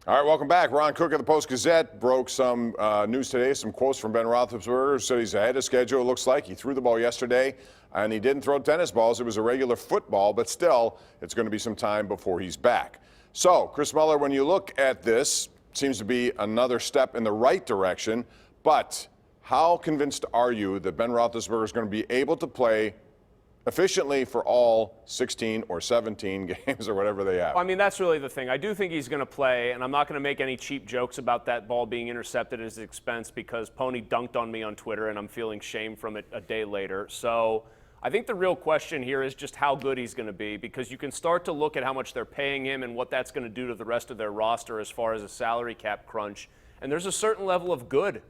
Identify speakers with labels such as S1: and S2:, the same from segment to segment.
S1: All right, welcome back. Ron Cook of the Post-Gazette broke some news today, some quotes from Ben Roethlisberger. Said he's ahead of schedule, it looks like. He threw the ball yesterday, and he didn't throw tennis balls. It was a regular football, but still, it's going to be some time before he's back. So, Chris Mueller, when you look at this, seems to be another step in the right direction, but how convinced are you that Ben Roethlisberger is going to be able to play efficiently for all 16 or 17 games or whatever they have?
S2: I mean, that's really the thing. I do think he's going to play, and I'm not going to make any cheap jokes about that ball being intercepted at his expense because Pony dunked on me on Twitter, and I'm feeling shame from it a day later. So I think the real question here is just how good he's going to be, because you can start to look at how much they're paying him and what that's going to do to the rest of their roster as far as a salary cap crunch. And there's a certain level of good,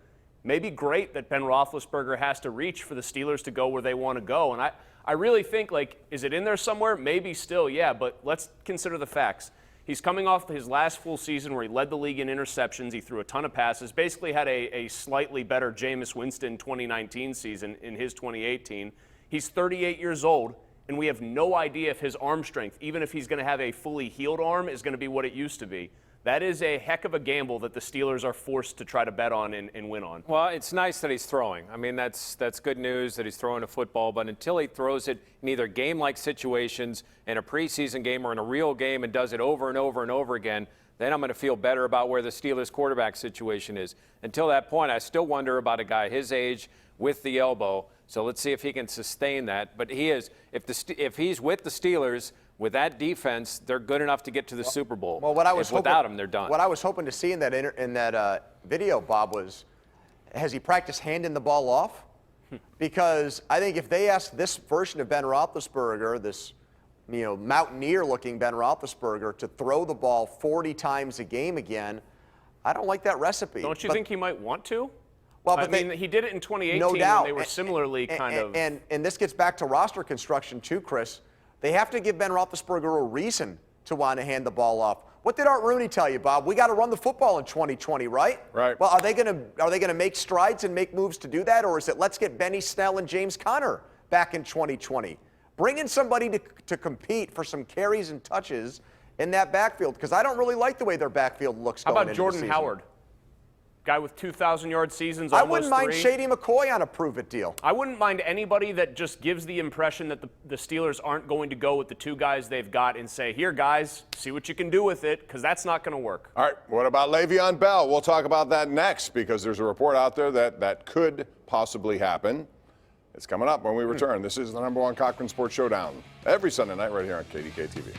S2: maybe great, that Ben Roethlisberger has to reach for the Steelers to go where they want to go. And I really think, like, is it in there somewhere? Maybe still, yeah, but let's consider the facts. He's coming off his last full season where he led the league in interceptions. He threw a ton of passes, basically had a slightly better Jameis Winston 2019 season in his 2018. He's 38 years old, and we have no idea if his arm strength, even if he's going to have a fully healed arm, is going to be what it used to be. That is a heck of a gamble that the Steelers are forced to try to bet on and win on.
S3: Well, it's nice that he's throwing. I mean, that's good news that he's throwing a football, but until he throws it in either game-like situations, in a preseason game or in a real game, and does it over and over and over again, then I'm going to feel better about where the Steelers quarterback situation is. Until that point, I still wonder about a guy his age with the elbow. So let's see if he can sustain that. But he is, if he's with the Steelers, with that defense, they're good enough to get to the Super Bowl.
S4: Well,
S3: without him, they're done.
S4: What I was hoping to see in that video, Bob, was has he practiced handing the ball off? Because I think if they ask this version of Ben Roethlisberger, this mountaineer-looking Ben Roethlisberger, to throw the ball 40 times a game again, I don't like that recipe.
S2: Don't you think he might want to?
S4: Well,
S2: I mean, he did it in 2018
S4: no doubt.
S2: when they were similarly
S4: And this gets back to roster construction too, Chris. They have to give Ben Roethlisberger a reason to want to hand the ball off. What did Art Rooney tell you, Bob? We got to run the football in 2020, right?
S1: Right.
S4: Well, are they going to make strides and make moves to do that, or is it let's get Benny Snell and James Conner back in 2020? Bring in somebody to compete for some carries and touches in that backfield, because I don't really like the way their backfield looks.
S2: How
S4: going
S2: about
S4: into
S2: Jordan
S4: the season.
S2: Howard? Guy with 2,000-yard seasons,
S4: I
S2: almost
S4: wouldn't mind
S2: 3.
S4: Shady McCoy on a prove-it deal.
S2: I wouldn't mind anybody that just gives the impression that the Steelers aren't going to go with the two guys they've got and say, here, guys, see what you can do with it, because that's not going to work.
S1: All right, what about Le'Veon Bell? We'll talk about that next, because there's a report out there that could possibly happen. It's coming up when we return. This is the #1 Cochran Sports Showdown every Sunday night right here on KDKA-TV.